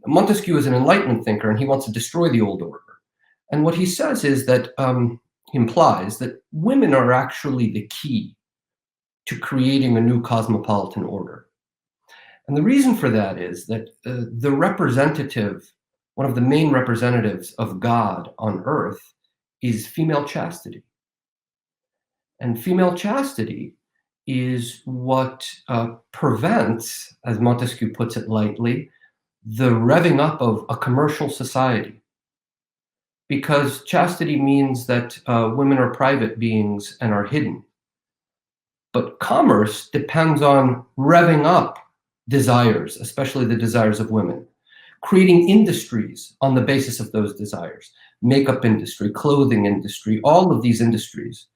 Montesquieu is an Enlightenment thinker, and he wants to destroy the old order. And what he says is that he implies that women are actually the key to creating a new cosmopolitan order. And the reason for that is that one of the main representatives of God on earth is female chastity. And female chastity is what prevents, as Montesquieu puts it lightly, the revving up of a commercial society. Because chastity means that women are private beings and are hidden. But commerce depends on revving up desires, especially the desires of women, creating industries on the basis of those desires, makeup industry, clothing industry, all of these industries.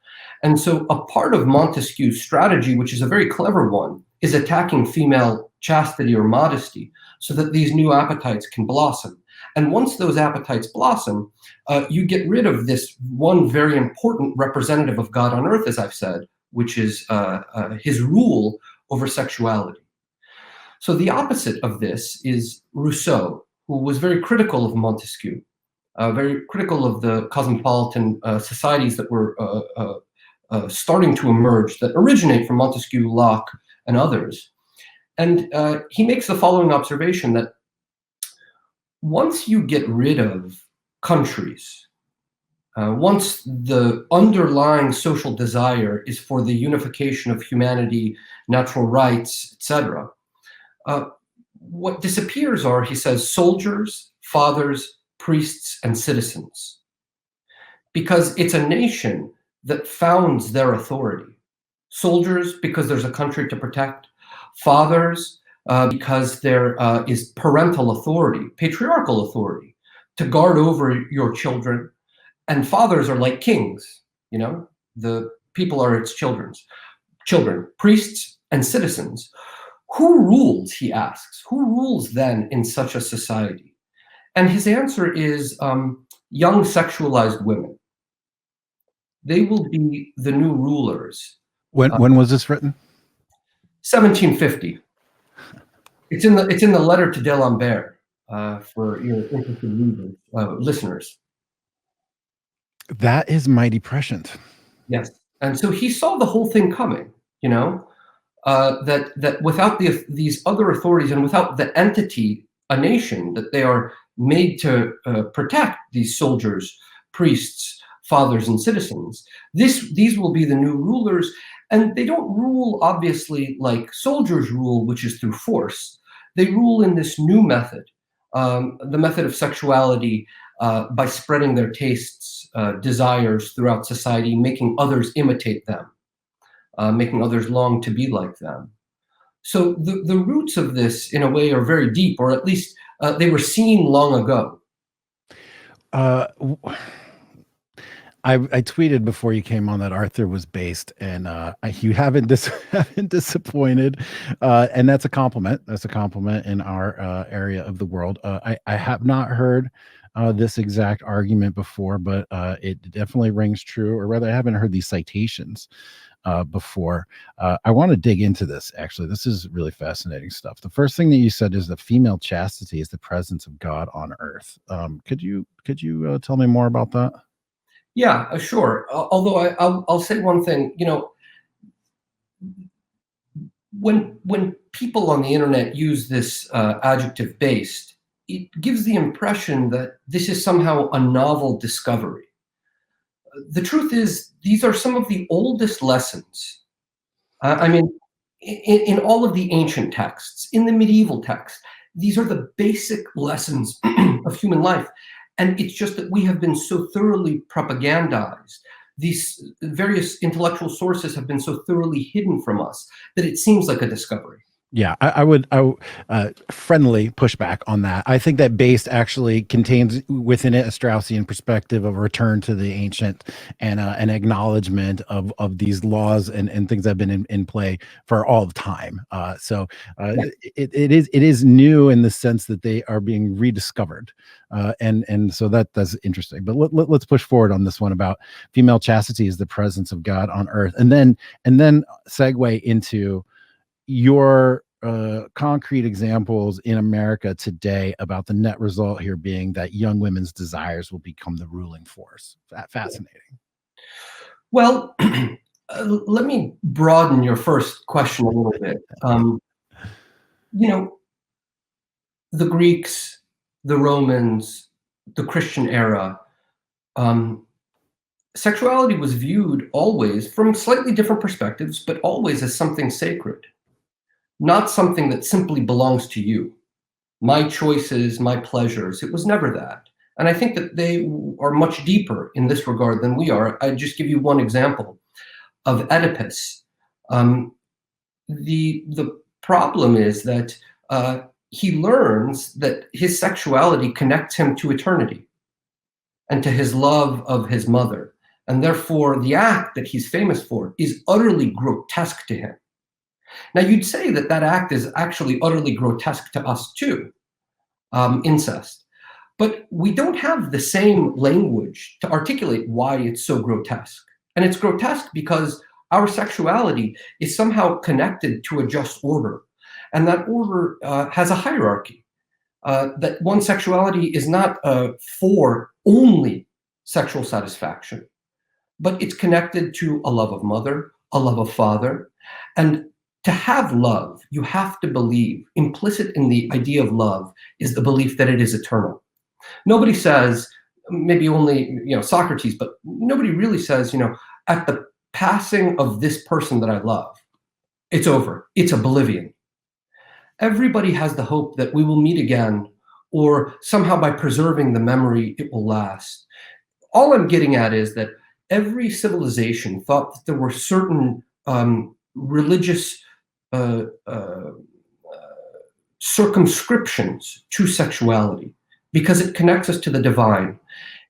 And so a part of Montesquieu's strategy, which is a very clever one, is attacking female chastity or modesty so that these new appetites can blossom. And once those appetites blossom, you get rid of this one very important representative of God on earth, as I've said, which is his rule over sexuality. So the opposite of this is Rousseau, who was very critical of Montesquieu, very critical of the cosmopolitan societies that were starting to emerge, that originate from Montesquieu, Locke, and others. And he makes the following observation, that once you get rid of countries, once the underlying social desire is for the unification of humanity, natural rights, etc., what disappears are, he says, soldiers, fathers, priests, and citizens. Because it's a nation that founds their authority. Soldiers, because there's a country to protect. Fathers, because there is parental authority, patriarchal authority, to guard over your children. And fathers are like kings, the people are its children, priests and citizens. Who rules, he asks, who rules then in such a society? And his answer is young sexualized women. They will be the new rulers. When was this written? 1750. It's in the letter to D'Alembert for your interested listeners. That is mighty prescient. Yes, and so he saw the whole thing coming. That without these other authorities and without the entity, a nation, that they are made to protect, these soldiers, priests, fathers, and citizens, these will be the new rulers. And they don't rule, obviously, like soldiers rule, which is through force. They rule in this new method, the method of sexuality, by spreading their tastes, desires throughout society, making others imitate them, making others long to be like them. So the roots of this, in a way, are very deep, or at least they were seen long ago. I tweeted before you came on that Arthur was based, and you haven't disappointed, and that's a compliment. That's a compliment in our area of the world. I have not heard this exact argument before, but it definitely rings true, or rather, I haven't heard these citations before. I want to dig into this. Actually, this is really fascinating stuff. The first thing that you said is that female chastity is the presence of God on earth. Could you tell me more about that? Yeah, sure. Although I'll say one thing, when people on the internet use this adjective based, it gives the impression that this is somehow a novel discovery. The truth is, these are some of the oldest lessons. In all of the ancient texts, in the medieval texts, these are the basic lessons of human life. And it's just that we have been so thoroughly propagandized. These various intellectual sources have been so thoroughly hidden from us that it seems like a discovery. Yeah, I would friendly pushback on that. I think that based actually contains within it a Straussian perspective of a return to the ancient and an acknowledgement of these laws and things that have been in play for all of time. It is new in the sense that they are being rediscovered, and so that's interesting. But let's push forward on this one about female chastity is the presence of God on earth, and then segue into your concrete examples in America today about the net result here being that young women's desires will become the ruling force. Fascinating. Well, let me broaden your first question a little bit. You know, the Greeks, the Romans, the Christian era, um, sexuality was viewed always from slightly different perspectives, but always as something sacred, not something that simply belongs to you. My choices, my pleasures. It was never that. And I think that they are much deeper in this regard than we are. I just give you one example of Oedipus. The problem is that he learns that his sexuality connects him to eternity and to his love of his mother. And therefore, the act that he's famous for is utterly grotesque to him. Now, you'd say that that act is actually utterly grotesque to us too, incest. But we don't have the same language to articulate why it's so grotesque. And it's grotesque because our sexuality is somehow connected to a just order. And that order has a hierarchy. That one sexuality is not for only sexual satisfaction, but it's connected to a love of mother, a love of father. And to have love, you have to believe, implicit in the idea of love is the belief that it is eternal. Nobody says, maybe only Socrates, but nobody really says, at the passing of this person that I love, it's over, it's oblivion. Everybody has the hope that we will meet again, or somehow by preserving the memory, it will last. All I'm getting at is that every civilization thought that there were certain religious circumscriptions to sexuality because it connects us to the divine.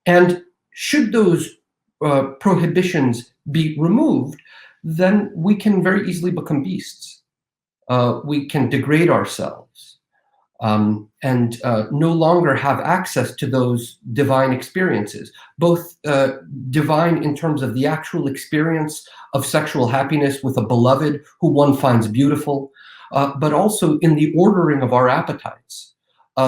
And should those prohibitions be removed, then we can very easily become beasts. We can degrade ourselves and no longer have access to those divine experiences, both divine in terms of the actual experience of sexual happiness with a beloved who one finds beautiful, but also in the ordering of our appetites,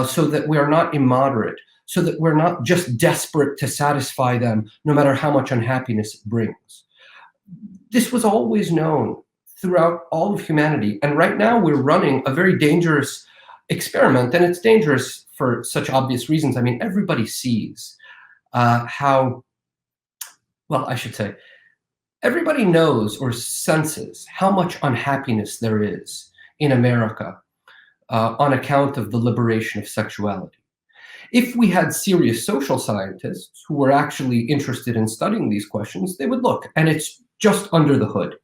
so that we are not immoderate, so that we're not just desperate to satisfy them, no matter how much unhappiness it brings. This was always known throughout all of humanity. And right now we're running a very dangerous experiment, and it's dangerous for such obvious reasons. I mean, everybody sees everybody knows or senses how much unhappiness there is in America on account of the liberation of sexuality. If we had serious social scientists who were actually interested in studying these questions, they would look, and it's just under the hood.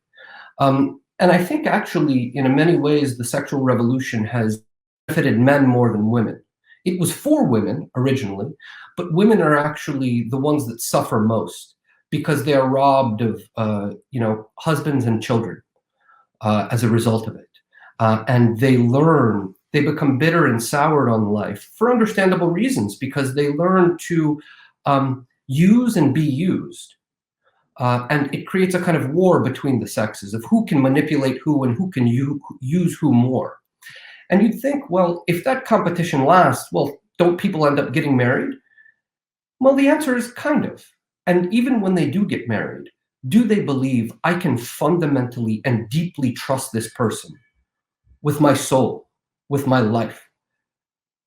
And I think actually, in many ways, the sexual revolution has benefited men more than women. It was for women originally, but women are actually the ones that suffer most because they are robbed of, husbands and children as a result of it. And they become bitter and soured on life for understandable reasons, because they learn to use and be used. And it creates a kind of war between the sexes of who can manipulate who and who can use who more. And you'd think, well, if that competition lasts, well, don't people end up getting married? Well, the answer is kind of. And even when they do get married, do they believe I can fundamentally and deeply trust this person with my soul, with my life?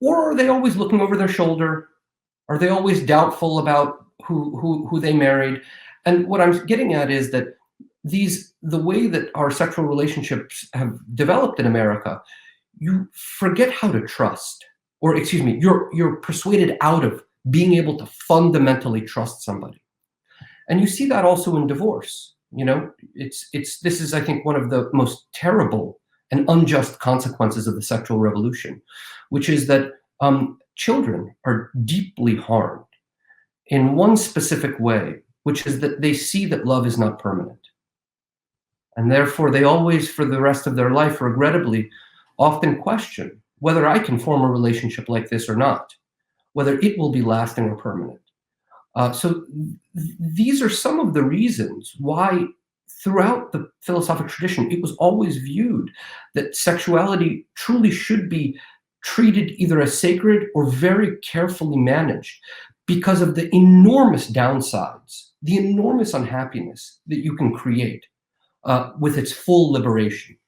Or are they always looking over their shoulder? Are they always doubtful about who they married? And what I'm getting at is that the way that our sexual relationships have developed in America, you forget how to trust, or excuse me, you're persuaded out of being able to fundamentally trust somebody. And you see that also in divorce. This is, I think, one of the most terrible and unjust consequences of the sexual revolution, which is that children are deeply harmed in one specific way, which is that they see that love is not permanent. And therefore, they always, for the rest of their life, regrettably, often question whether I can form a relationship like this or not, whether it will be lasting or permanent. So these are some of the reasons why throughout the philosophic tradition, it was always viewed that sexuality truly should be treated either as sacred or very carefully managed because of the enormous downsides, the enormous unhappiness that you can create with its full liberation.